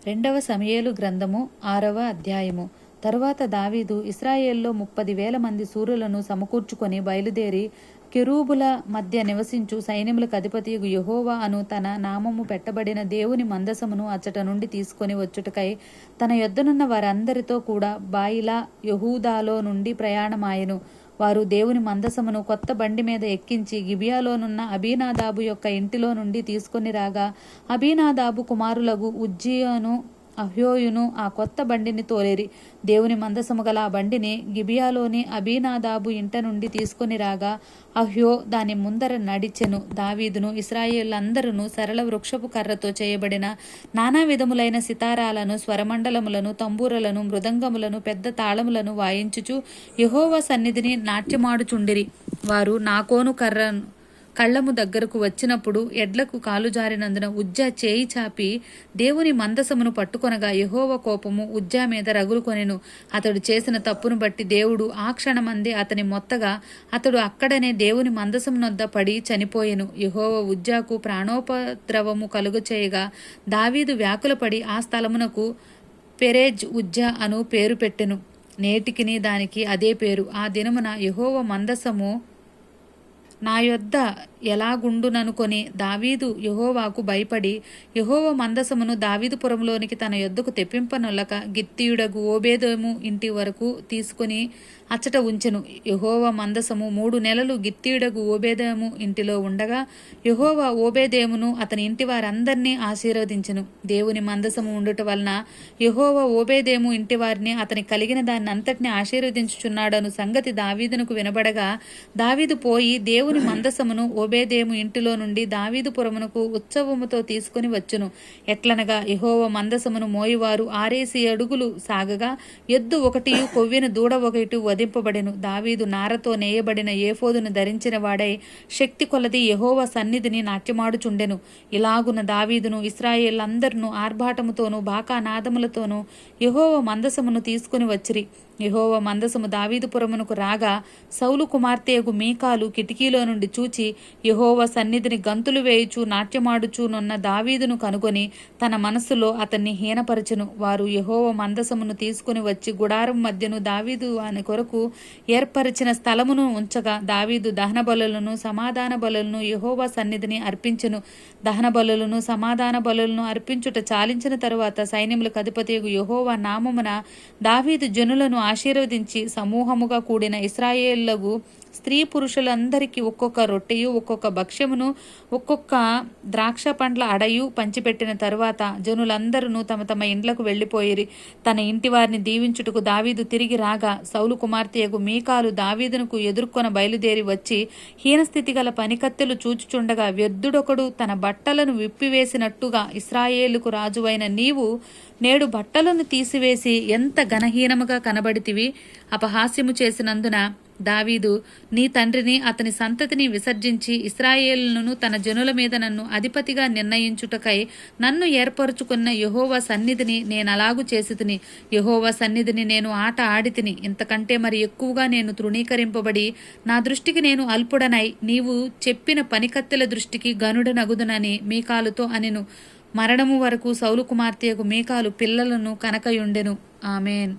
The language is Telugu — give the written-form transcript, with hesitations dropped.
రెండవ సమూయేలు గ్రంథము 6వ అధ్యాయము. తరువాత దావీదు ఇశ్రాయేలులో 30,000 మంది శూరులను సమకూర్చుకొని బయలుదేరి కెరూబుల మధ్య నివసించు సైన్యములకు అధిపతియగు యెహోవా అను తన నామము పెట్టబడిన దేవుని మందసమును అచ్చట నుండి తీసుకొని వచ్చుటకై తన యొద్దనున్న వారందరితో కూడా బాయిలా యెహూదాలో నుండి ప్రయాణమాయెను. వారు దేవుని మందసమును కొత్త బండి మీద ఎక్కించి గిబియాలోనున్న అబీనాదాబు యొక్క ఇంటిలో నుండి తీసుకొని రాగా, అబీనాదాబు కుమారులగు ఉజ్జీయను అహ్యోయును ఆ కొత్త బండిని తోలేరి. దేవుని మందసము గల ఆ బండిని గిబియాలోని అబీనాదాబు ఇంట నుండి తీసుకొని రాగా, అహ్యో దాని ముందర నడిచెను. దావీదును ఇశ్రాయేలులందరూ సరళ వృక్షపు కర్రతో చేయబడిన నానా విధములైన సితారాలను, స్వరమండలములను, తంబూరలను, మృదంగములను, పెద్ద తాళములను వాయించుచు యెహోవా సన్నిధిని నాట్యమాడుచుండిరి. వారు నాకోను కళ్ళము దగ్గరకు వచ్చినప్పుడు ఎడ్లకు కాలు జారినందున ఉజ్జా చేయి చాపి దేవుని మందసమును పట్టుకొనగా యెహోవా కోపము ఉజ్జా మీద రగులుకొనెను. అతడు చేసిన తప్పును బట్టి దేవుడు ఆ క్షణమందే అతని మొత్తగా అతడు అక్కడనే దేవుని మందసమునొద్ద పడి చనిపోయెను. యెహోవా ఉజ్జాకు ప్రాణోపద్రవము కలుగచేయగా దావీదు వ్యాకులపడి ఆ స్థలమునకు పెరేజ్ ఉజ్జా అను పేరు పెట్టెను. నేటికిని దానికి అదే పేరు. ఆ దినమున యెహోవా మందసము నా యొద్ద ఎలాగుండుననుకొని దావీదు యెహోవాకు భయపడి యెహోవా మందసమును దావీదుపురంలోనికి తన యొద్దకు తెప్పింపనొల్లక గిత్తీయుడగు ఓబేదెము ఇంటి వరకు తీసుకుని అచ్చట ఉంచెను. యెహోవా మందసము 3 నెలలు గిత్తీయుడగు ఓబేదెము ఇంటిలో ఉండగా యెహోవా ఓబేదెమును అతని ఇంటి వారందరినీ ఆశీర్వదించెను. దేవుని మందసము ఉండుట వలన యెహోవా ఓబేదెము ఇంటి వారిని అతని కలిగిన దాన్ని అంతటిని ఆశీర్వదించుచున్నాడను సంగతి దావీదునకు వినబడగా, దావీదు పోయి దేవుని మందసమును ఓబేదెము ఇంటిలో నుండి దావీదుపురమునకు ఉత్సవముతో తీసుకుని వచ్చును. ఎట్లనగా యెహోవా మందసమును మోయువారు 6 అడుగులు సాగగా ఎద్దు ఒకటియు కొవ్విన దూడ ఒకటి వధింపబడెను. దావీదు నారతో నేయబడిన ఏఫోదును ధరించిన వాడై శక్తి కొలది యెహోవా సన్నిధిని నాట్యమాడుచుండెను. ఇలాగున దావీదును ఇశ్రాయేలులందరూ ఆర్భాటముతోనూ బాకానాదములతోనూ యెహోవా మందసమును తీసుకుని వచ్చిరి. యెహోవా మందసము దావీదుపురమునకు రాగా సౌలు కుమార్తెయగు మీకాలు కిటికీలో నుండి చూచి యెహోవా సన్నిధిని గంతులు వేయుచు నాట్యమాడుచునున్న దావీదును కనుగొని తన మనస్సులో అతన్ని హీనపరచెను. వారు యెహోవా మందసమును తీసుకుని వచ్చి గుడారం మధ్యను దావీదు అని కొరకు ఏర్పరిచిన స్థలమును ఉంచగా దావీదు దహన బలులను సమాధాన బలులను యెహోవా సన్నిధిని అర్పించెను. దహన బలులను సమాధాన బలులను అర్పించుట చాలించిన తరువాత సైన్యములకు అధిపతియగు యెహోవా నామమున దావీదు జనులను ఆశీర్వదించి సమూహముగా కూడిన ఇశ్రాయేలుగు స్త్రీ పురుషులందరికీ ఒక్కొక్క రొట్టెయు ఒక్కొక్క భక్ష్యమును ఒక్కొక్క ద్రాక్ష పండ్ల అడయు పంచిపెట్టిన తరువాత జనులందరూ తమ తమ ఇండ్లకు వెళ్ళిపోయిరి. తన ఇంటి వారిని దీవించుటకు దావీదు తిరిగి రాగా సౌలు కుమార్తెయగు మీకాలు దావీదునకు ఎదుర్కొన బయలుదేరి వచ్చి హీనస్థితి గల పనికత్తెలు చూచుచుండగా వ్యర్థుడొకడు తన బట్టలను విప్పివేసినట్టుగా ఇశ్రాయేలుకు రాజువైన నీవు నేడు బట్టలను తీసివేసి ఎంత ఘనహీనముగా కనబడితివి. అపహాస్యము చేసినందున దావీదు నీ తండ్రిని అతని సంతతిని విసర్జించి ఇశ్రాయేలును తన జనుల మీద నన్ను అధిపతిగా నిర్ణయించుటకై నన్ను ఏర్పరచుకున్న యెహోవా సన్నిధిని నేనలాగు చేసితిని. యెహోవా సన్నిధిని నేను ఆట ఆడితిని. ఇంతకంటే మరి ఎక్కువగా నేను తృణీకరింపబడి నా దృష్టికి నేను అల్పుడనై నీవు చెప్పిన పనికత్తెల దృష్టికి గనుడనగుదునని మీకాలుతో అనెను. మరణము వరకు సౌలు కుమార్తెయగు మీకాలు పిల్లలను కనకయుండెను. ఆమెన్.